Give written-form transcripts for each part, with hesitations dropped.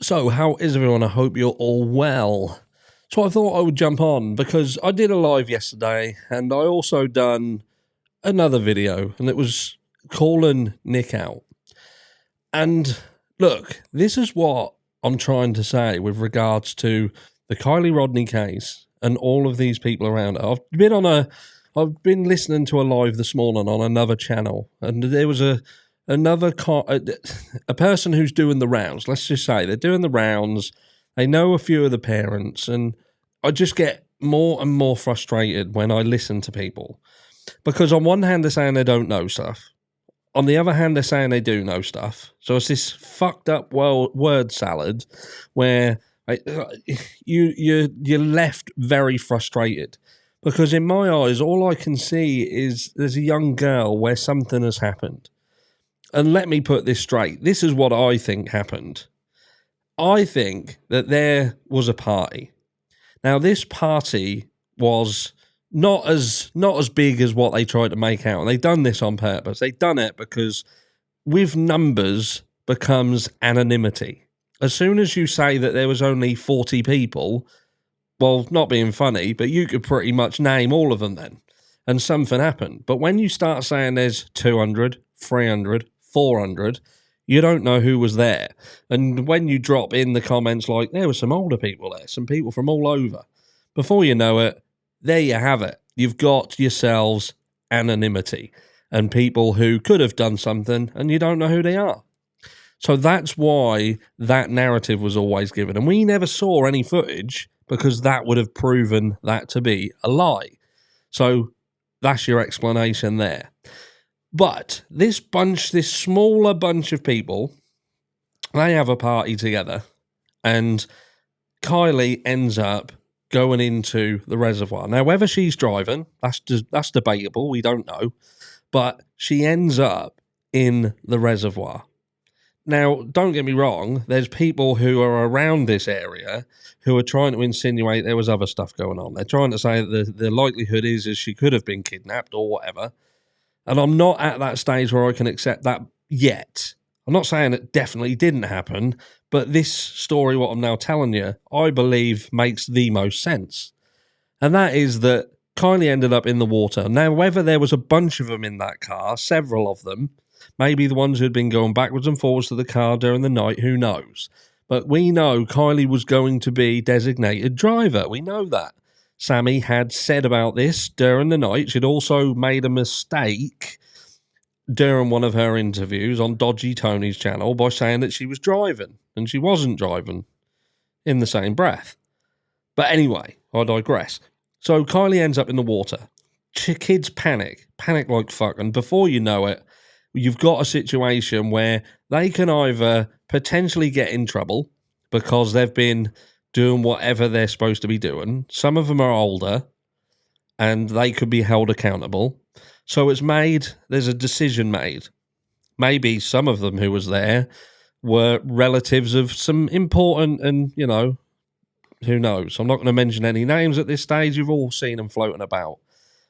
So, how is everyone? I hope you're all well. So, I thought I would jump on because I did a live yesterday and I also done another video, and it was calling Nick out. And look, this is what I'm trying to say with regards to the Kiely Rodni case and all of these people around it. I've been listening to a live this morning on another channel, and there was a person who's doing the rounds. Let's just say they're doing the rounds. They know a few of the parents, and I just get more and more frustrated when I listen to people, because on one hand they're saying they don't know stuff, on the other hand they're saying they do know stuff. So it's this fucked up word salad where you're left very frustrated, because in my eyes all I can see is there's a young girl where something has happened. And let me put this straight. This is what I think happened. I think that there was a party. Now, this party was not as big as what they tried to make out. And they've done this on purpose. They've done it because with numbers becomes anonymity. As soon as you say that there was only 40 people, well, not being funny, but you could pretty much name all of them then. And something happened. But when you start saying there's 200, 300, 400, you don't know who was there. And when you drop in the comments like, there were some older people there, some people from all over, before you know it, there you have it. You've got yourselves anonymity and people who could have done something and you don't know who they are. So that's why that narrative was always given. And we never saw any footage because that would have proven that to be a lie. So that's your explanation there. But this smaller bunch of people, they have a party together, and Kiely ends up going into the reservoir. Now, whether she's driving, that's debatable. We don't know. But she ends up in the reservoir. Now, don't get me wrong. There's people who are around this area who are trying to insinuate there was other stuff going on. They're trying to say that the likelihood is she could have been kidnapped or whatever. And I'm not at that stage where I can accept that yet. I'm not saying it definitely didn't happen, but this story, what I'm now telling you, I believe makes the most sense. And that is that Kiely ended up in the water. Now, whether there was a bunch of them in that car, several of them, maybe the ones who'd been going backwards and forwards to the car during the night, who knows? But we know Kiely was going to be designated driver. We know that. Sammy had said about this during the night. She'd also made a mistake during one of her interviews on Dodgy Tony's channel by saying that she was driving, and she wasn't driving in the same breath. But anyway, I digress. So Kiely ends up in the water. Kids panic like fuck, and before you know it, you've got a situation where they can either potentially get in trouble because they've been doing whatever they're supposed to be doing. Some of them are older and they could be held accountable. So there's a decision made. Maybe some of them who was there were relatives of some important, and, who knows? I'm not going to mention any names at this stage. You've all seen them floating about.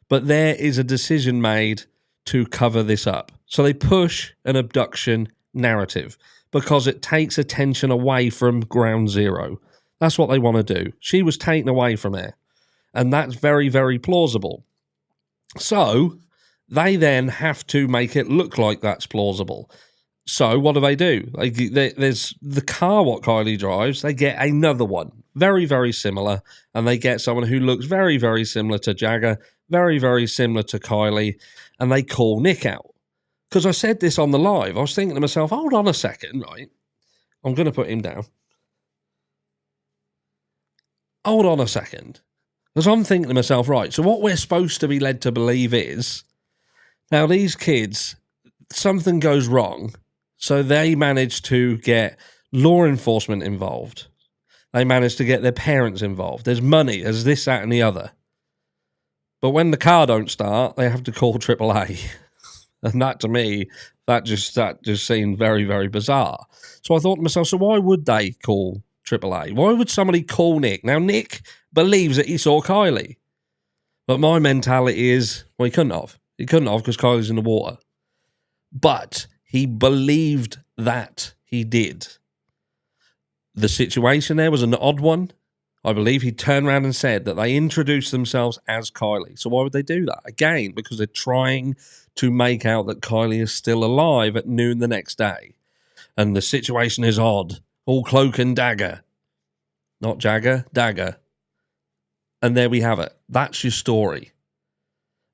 But there is a decision made to cover this up. So they push an abduction narrative because it takes attention away from ground zero. That's what they want to do. She was taken away from there. And that's very, very plausible. So they then have to make it look like that's plausible. So what do? There's the car what Kiely drives. They get another one. Very, very similar. And they get someone who looks very, very similar to Jagger. Very, very similar to Kiely. And they call Nick out. Because I said this on the live. I was thinking to myself, hold on a second, right? I'm going to put him down. Hold on a second. Because I'm thinking to myself, right, so what we're supposed to be led to believe is, now these kids, something goes wrong, so they manage to get law enforcement involved. They manage to get their parents involved. There's money, there's this, that, and the other. But when the car don't start, they have to call AAA. And that, to me, that just seemed very, very bizarre. So I thought to myself, so why would they call AAA? Why would somebody call Nick? Now, Nick believes that he saw Kiely. But my mentality is, well, he couldn't have. He couldn't have because Kiely's in the water. But he believed that he did. The situation there was an odd one. I believe he turned around and said that they introduced themselves as Kiely. So why would they do that? Again, because they're trying to make out that Kiely is still alive at noon the next day. And the situation is odd. All cloak and dagger. Not Jagger, dagger. And there we have it. That's your story.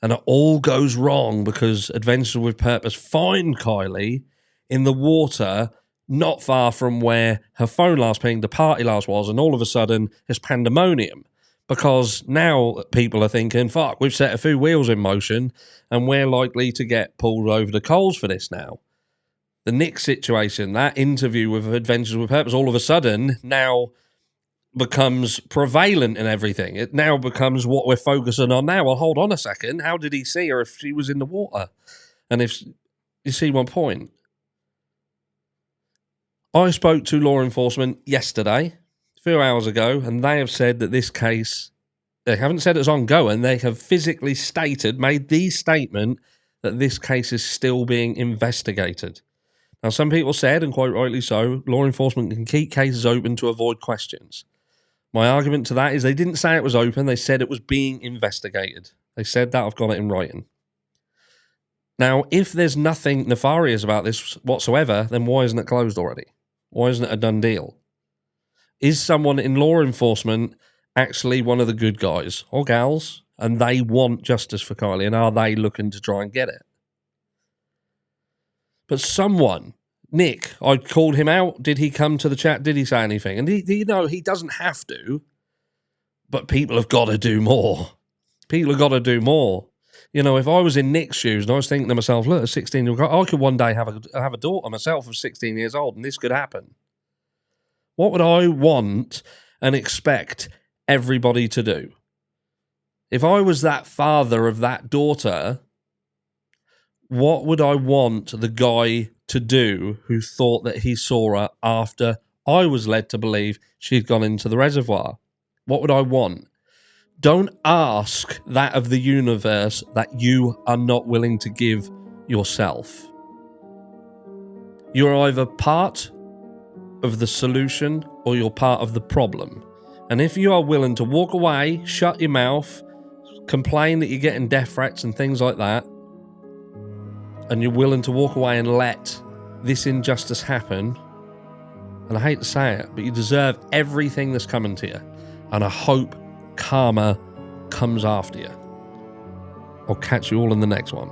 And it all goes wrong because Adventures with Purpose find Kiely in the water not far from where her phone last pinged, the party last was, and all of a sudden it's pandemonium because now people are thinking, fuck, we've set a few wheels in motion and we're likely to get pulled over the coals for this now. The Nick situation, that interview with Adventures with Purpose, all of a sudden now becomes prevalent in everything. It now becomes what we're focusing on now. Well, hold on a second. How did he see her if she was in the water? And if you see one point, I spoke to law enforcement yesterday, a few hours ago, and they have said that this case, they haven't said it's ongoing, they have physically stated, made the statement that this case is still being investigated. Now, some people said, and quite rightly so, law enforcement can keep cases open to avoid questions. My argument to that is they didn't say it was open, they said it was being investigated. They said that, I've got it in writing. Now, if there's nothing nefarious about this whatsoever, then why isn't it closed already? Why isn't it a done deal? Is someone in law enforcement actually one of the good guys or gals, and they want justice for Kiely, and are they looking to try and get it? But someone, Nick, I called him out. Did he come to the chat? Did he say anything? And he doesn't have to, but people have got to do more. People have got to do more. You know, if I was in Nick's shoes and I was thinking to myself, look, a 16-year-old guy, I could one day have a daughter myself of 16 years old and this could happen. What would I want and expect everybody to do? If I was that father of that daughter, what would I want the guy to do who thought that he saw her after I was led to believe she'd gone into the reservoir? What would I want? Don't ask that of the universe that you are not willing to give yourself. You're either part of the solution or you're part of the problem. And if you are willing to walk away, shut your mouth, complain that you're getting death threats and things like that, and you're willing to walk away and let this injustice happen, and I hate to say it, but you deserve everything that's coming to you. And I hope karma comes after you. I'll catch you all in the next one.